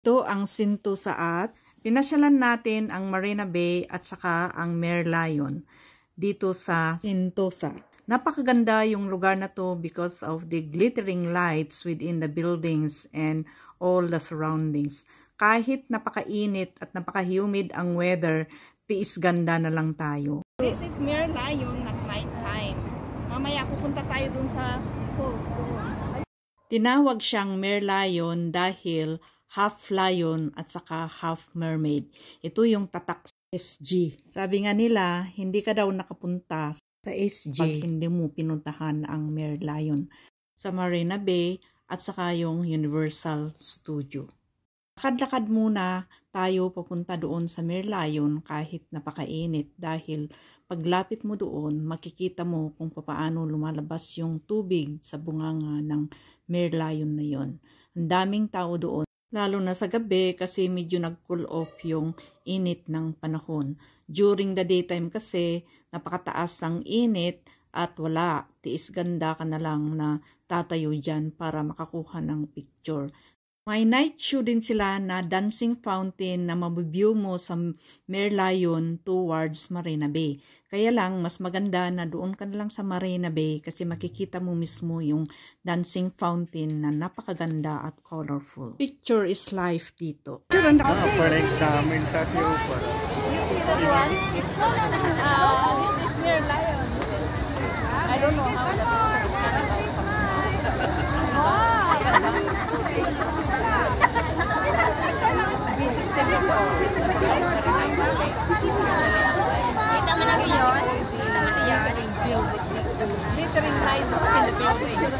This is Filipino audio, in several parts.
Ito ang Sintusaat. Pinasyalan natin ang Marina Bay at saka ang Merlion dito sa Sentosa. Napakaganda yung lugar na to because of the glittering lights within the buildings and all the surroundings. Kahit napakainit at napaka-humid ang weather, tiis ganda na lang tayo. This is Merlion at night time. Mamaya pupunta tayo dun sa falls. Tinawag siyang Merlion dahil half lion at saka half mermaid. Ito yung tatak sa SG. Sabi nga nila, hindi ka daw nakapunta sa SG pag hindi mo pinuntahan ang Merlion sa Marina Bay at saka yung Universal Studio. Lakad-lakad muna tayo papunta doon sa Merlion kahit napakainit dahil paglapit mo doon, makikita mo kung paano lumalabas yung tubig sa bunganga ng Merlion na yon. Ang daming tao doon. Lalo na sa gabi kasi medyo nag-cool off yung init ng panahon. During the daytime kasi napakataas ang init at wala. Tiis ganda ka na lang na tatayo dyan para makakuha ng picture. May night show din sila na dancing fountain na mabibview mo sa Merlion towards Marina Bay. Kaya lang, mas maganda na doon ka na lang sa Marina Bay kasi makikita mo mismo yung dancing fountain na napakaganda at colorful. Picture is life dito. For example, You see that one? This is Merlion. I don't know how that is. Visit Cebu. It's a very nice place. Kita mo na yun? Glittering lights in the buildings.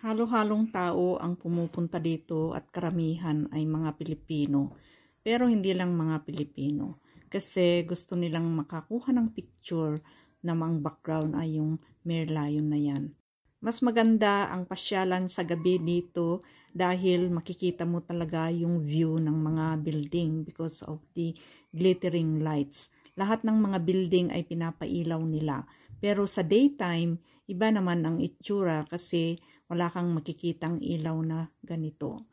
Halo-halong tao ang pumupunta dito at karamihan ay mga Pilipino. Pero hindi lang mga Pilipino. Kasi gusto nilang makakuha ng picture na ang background ay yung Merlion na yan. Mas maganda ang pasyalan sa gabi dito dahil makikita mo talaga yung view ng mga building because of the glittering lights. Lahat ng mga building ay pinapailaw nila. Pero sa daytime, iba naman ang itsura kasi wala kang makikitang ilaw na ganito.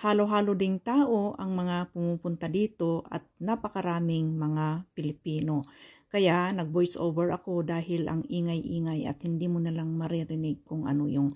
Halo-halo ding tao ang mga pumupunta dito at napakaraming mga Pilipino. Kaya nag-voice over ako dahil ang ingay-ingay at hindi mo na lang maririnig kung ano yung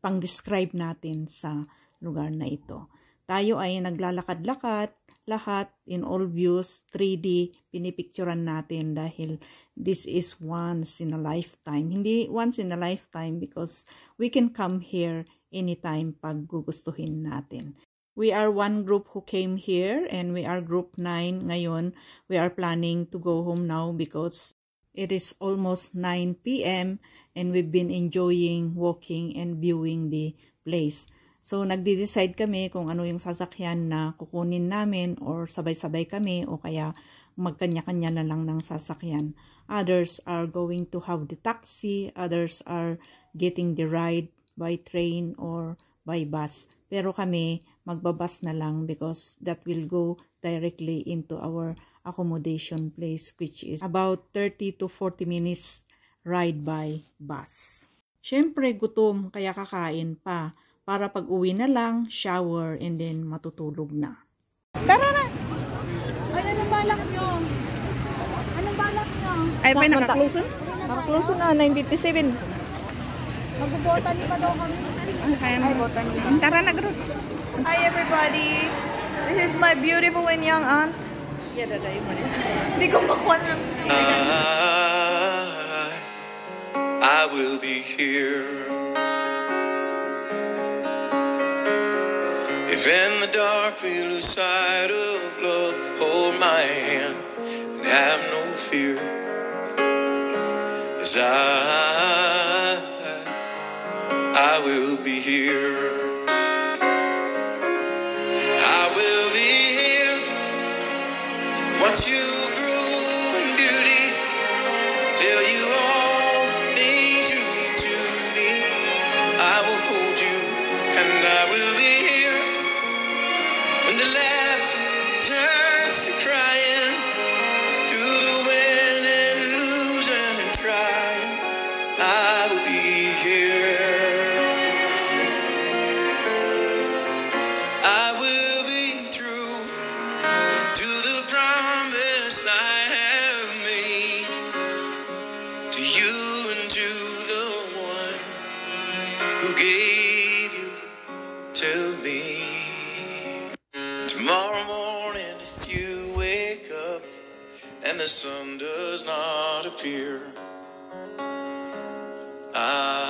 pang-describe natin sa lugar na ito. Tayo ay naglalakad-lakad, lahat in all views, 3D, pinipicturan natin dahil this is once in a lifetime. Hindi once in a lifetime because we can come here anytime pag gugustuhin natin. We are one group who came here and we are group 9 ngayon. We are planning to go home now because it is almost 9 p.m. and we've been enjoying walking and viewing the place. So nagde-decide kami kung ano yung sasakyan na kukunin namin or sabay-sabay kami o kaya magkanya-kanya na lang ng sasakyan. Others are going to have the taxi, others are getting the ride by train or by bus. Pero kami magbabas na lang because that will go directly into our accommodation place which is about 30 to 40 minutes ride by bus. Siyempre gutom kaya kakain pa para pag uwi na lang, shower and then matutulog na. Tara na! Ay, anong balak nyo? Anong balak nyo? Ay, pa naka-close? Naka-close na, 9:57. Magbubotan niyo pa daw kami. Ay, botan niyo. Tara na, group. Hi everybody! This is my beautiful and young aunt. Hindi ko makuha na. I will be here. If in the dark we lose sight of love, hold my hand and have no fear. As I will be here. I will be here once you grow in beauty. Tell you all the things you mean to me. I will hold you and I will be here when the laughter turns to crying, through the win and losing and trying. I will be the sun does not appear, I